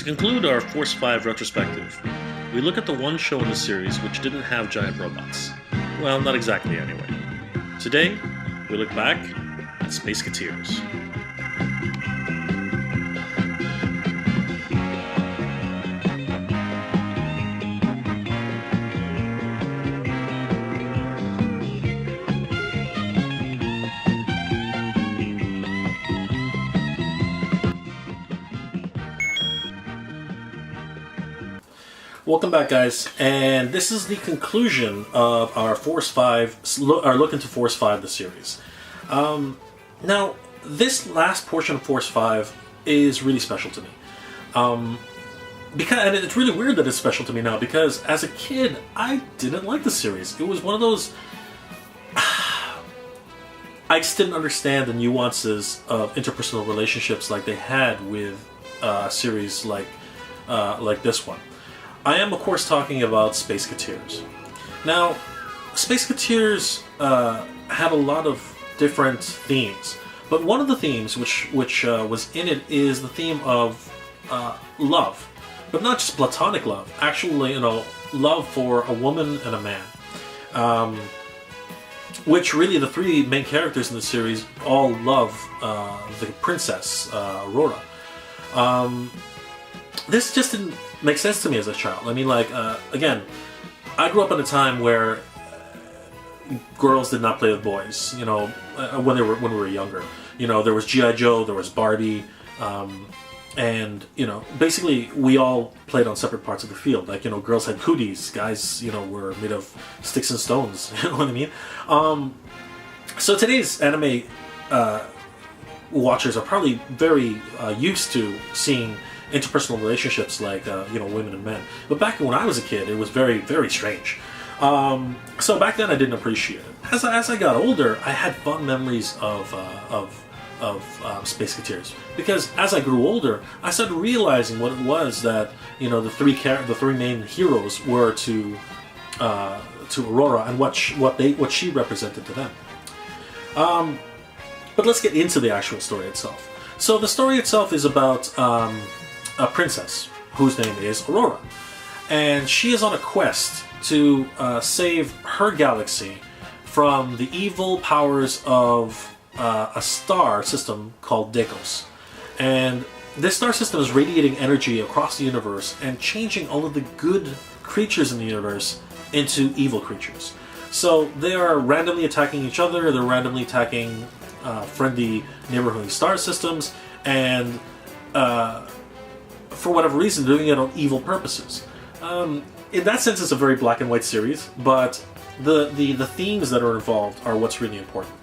conclude our Force 5 retrospective, we look at the one show in the series which didn't have giant robots. Well, not exactly anyway. Today, we look back at Spaceketeers. Welcome back, guys, and this is the conclusion of our our look into Force 5, the series. Now, this last portion of Force 5 is really special to me. And it's really weird that it's special to me now, because as a kid, I didn't like the series. It was one of those... I just didn't understand the nuances of interpersonal relationships like they had with a series like this one. I am, of course, talking about Spaceketeers. Now, Spaceketeers had a lot of different themes, but one of the themes which was in it is the theme of love, but not just platonic love. Actually, love for a woman and a man. Which really, the three main characters in the series all love the princess, Aurora. This just didn't make sense to me as a child. I mean, again, I grew up in a time where girls did not play with boys, when we were younger. There was G.I. Joe, there was Barbie, and, basically we all played on separate parts of the field. Girls had cooties, guys, were made of sticks and stones, you know what I mean? So today's anime watchers are probably very used to seeing interpersonal relationships like women and men, but back when I was a kid, it was very, very strange. So back then I didn't appreciate it. As I got older, I had fond memories of Spaceketeers, because as I grew older, I started realizing what it was that the three main heroes were to Aurora, and what she represented to them. But let's get into the actual story itself. So the story itself is about a princess whose name is Aurora, and she is on a quest to save her galaxy from the evil powers of a star system called Decos. And this star system is radiating energy across the universe and changing all of the good creatures in the universe into evil creatures. So they are randomly attacking each other, they're randomly attacking friendly neighborhood star systems, and for whatever reason, doing it on evil purposes. In that sense, it's a very black and white series, but the themes that are involved are what's really important.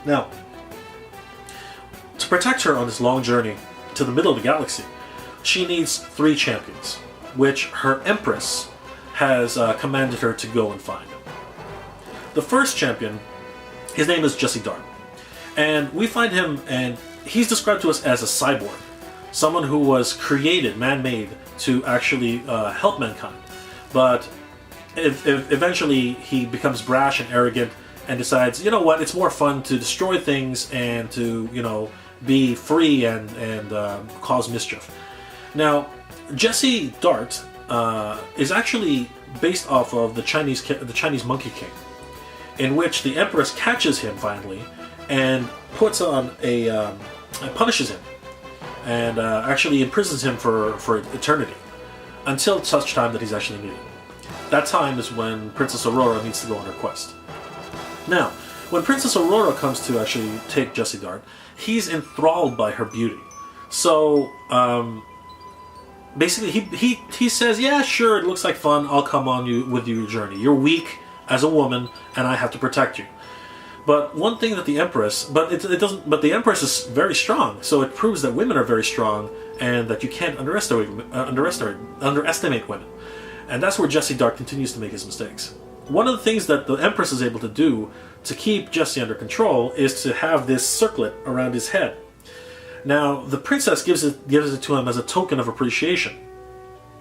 Now, to protect her on this long journey to the middle of the galaxy, she needs 3 champions, which her Empress has commanded her to go and find. The first champion, his name is Jessie Dart, and we find him, and he's described to us as a cyborg. Someone who was created, man-made, to actually help mankind. But if eventually he becomes brash and arrogant and decides, you know what, it's more fun to destroy things and to, be free and cause mischief. Now, Jessie Dart is actually based off of the Chinese Monkey King, in which the Empress catches him finally and puts on punishes him, and actually imprisons him for eternity, until such time that he's actually needed. That time is when Princess Aurora needs to go on her quest. Now, when Princess Aurora comes to actually take Jessie Dart, he's enthralled by her beauty. So, basically, he says, yeah, sure, it looks like fun, I'll come on with your journey. You're weak as a woman, and I have to protect you. But one thing that the Empress, but the Empress is very strong, so it proves that women are very strong, and that you can't underestimate women. And that's where Jessie Dart continues to make his mistakes. One of the things that the Empress is able to do to keep Jessie under control is to have this circlet around his head. Now, the princess gives it to him as a token of appreciation.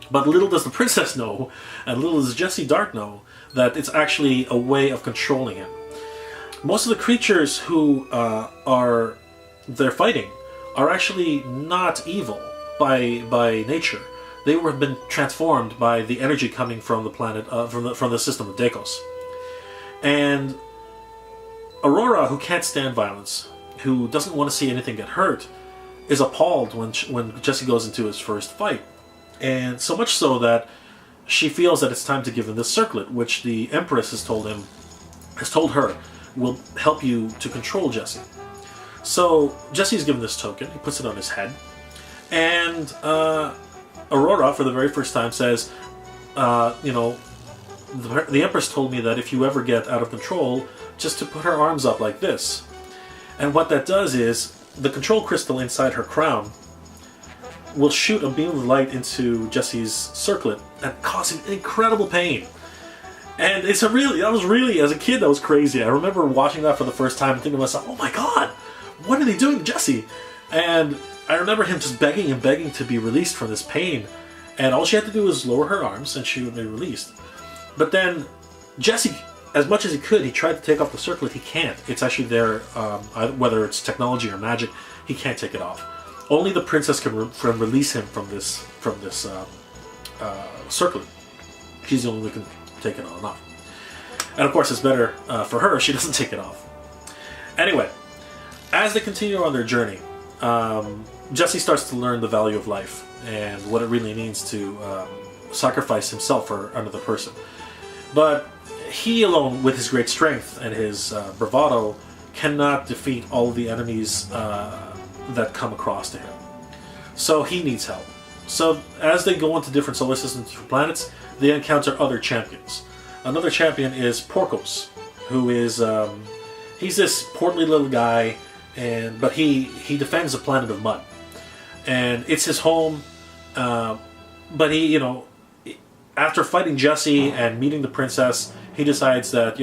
But little does the princess know, and little does Jessie Dart know, that it's actually a way of controlling him. Most of the creatures who they're fighting are actually not evil. by nature. They were been transformed by the energy coming from the planet, from the system of Decos. And Aurora, who can't stand violence, who doesn't want to see anything get hurt, is appalled when Jessie goes into his first fight. And so much so that she feels that it's time to give him this circlet, which the Empress has told her, will help you to control Jessie. So Jessie's given this token, he puts it on his head, and Aurora, for the very first time, says, the Empress told me that if you ever get out of control, just to put her arms up like this. And what that does is, the control crystal inside her crown will shoot a beam of light into Jessie's circlet and cause him incredible pain. And that was really, as a kid, that was crazy. I remember watching that for the first time and thinking to myself, oh my god, what are they doing to Jessie? And I remember him just begging and begging to be released from this pain. And all she had to do was lower her arms and she would be released. But then Jessie, as much as he could, he tried to take off the circlet. He can't. It's actually there, whether it's technology or magic, he can't take it off. Only the princess can release him from this circlet. She's the only one who can take it on off. And of course, it's better for her, she doesn't take it off. Anyway, as they continue on their journey, Jessie starts to learn the value of life and what it really means to sacrifice himself for another person. But he alone, with his great strength and his bravado, cannot defeat all of the enemies that come across to him. So he needs help. So as they go into different solar systems, different planets, they encounter other champions. Another champion is Porkos, who is he's this portly little guy, but he defends a planet of mud, and it's his home. But he, after fighting Jessie and meeting the princess, he decides that,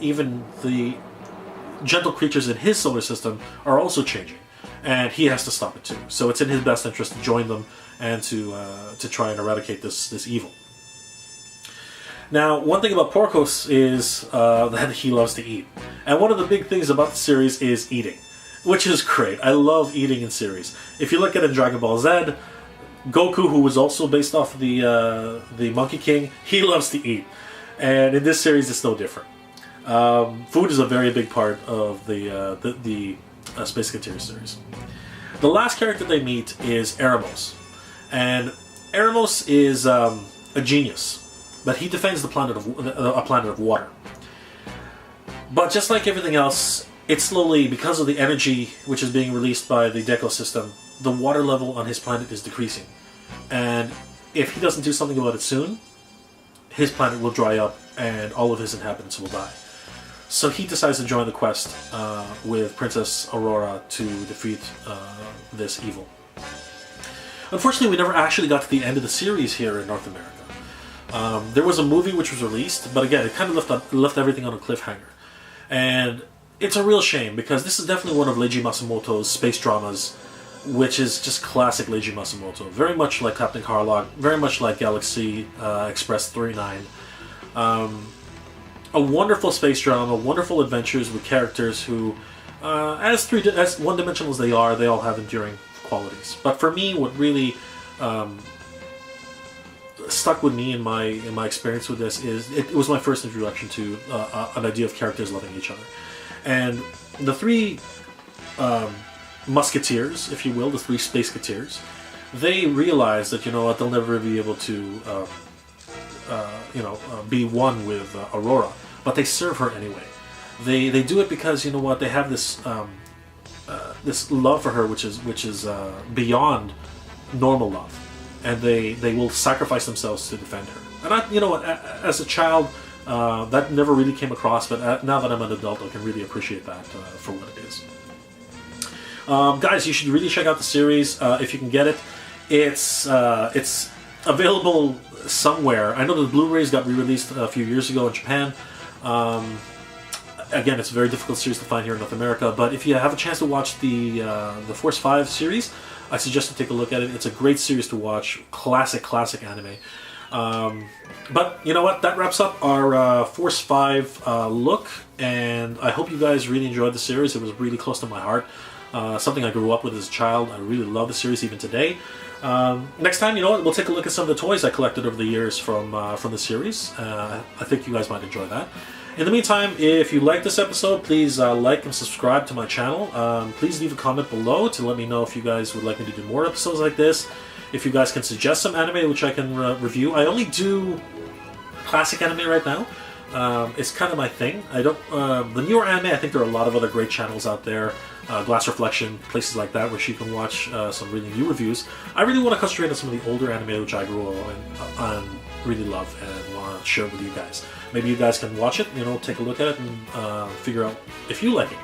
even the gentle creatures in his solar system are also changing, and he has to stop it too. So it's in his best interest to join them and to try and eradicate this evil. Now, one thing about Porkos is that he loves to eat. And one of the big things about the series is eating, which is great. I love eating in series. If you look at it in Dragon Ball Z, Goku, who was also based off of the Monkey King, he loves to eat. And in this series, it's no different. Food is a very big part of the Spaceketeers series. The last character they meet is Arimos. And Arimos is a genius. But he defends a planet of water. But just like everything else, it slowly, because of the energy which is being released by the Decos system, the water level on his planet is decreasing. And if he doesn't do something about it soon, his planet will dry up and all of his inhabitants will die. So he decides to join the quest with Princess Aurora to defeat this evil. Unfortunately, we never actually got to the end of the series here in North America. There was a movie which was released, but again, it kind of left everything on a cliffhanger. And it's a real shame, because this is definitely one of Leji Masumoto's space dramas, which is just classic Leji Masumoto. Very much like Captain Harlock, very much like Galaxy Express 39. A wonderful space drama, wonderful adventures with characters who, as one-dimensional as they all have enduring qualities. But for me, what really stuck with me in my experience with this is it was my first introduction to an idea of characters loving each other. And the three musketeers, if you will, the three Spaceketeers, they realize that, they'll never be able to be one with Aurora, but they serve her anyway. They do it because, they have this this love for her which is beyond normal love. And they will sacrifice themselves to defend her. And as a child, that never really came across, but now that I'm an adult, I can really appreciate that for what it is. Guys, you should really check out the series if you can get it. It's available somewhere. I know the Blu-rays got re-released a few years ago in Japan. Again, it's a very difficult series to find here in North America, but if you have a chance to watch the Force 5 series, I suggest to take a look at it. It's a great series to watch. Classic anime. But you know what? That wraps up our Force 5 look, and I hope you guys really enjoyed the series. It was really close to my heart. Something I grew up with as a child. I really love the series even today. Next time, you know what, we'll take a look at some of the toys I collected over the years from the series. I think you guys might enjoy that. In the meantime, if you like this episode, please like and subscribe to my channel. Please leave a comment below to let me know if you guys would like me to do more episodes like this. If you guys can suggest some anime which I can review. I only do classic anime right now. It's kind of my thing. I don't. The newer anime, I think there are a lot of other great channels out there. Glass Reflection, places like that, where she can watch some really new reviews. I really want to concentrate on some of the older anime which I grew up and really love and want to share with you guys. Maybe you guys can watch it, you know, take a look at it and figure out if you like it.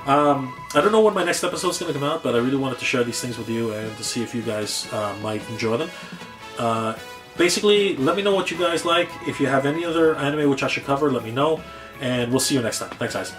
I don't know when my next episode is going to come out, but I really wanted to share these things with you and to see if you guys might enjoy them. Basically, let me know what you guys like. If you have any other anime which I should cover, let me know. And we'll see you next time. Thanks, guys.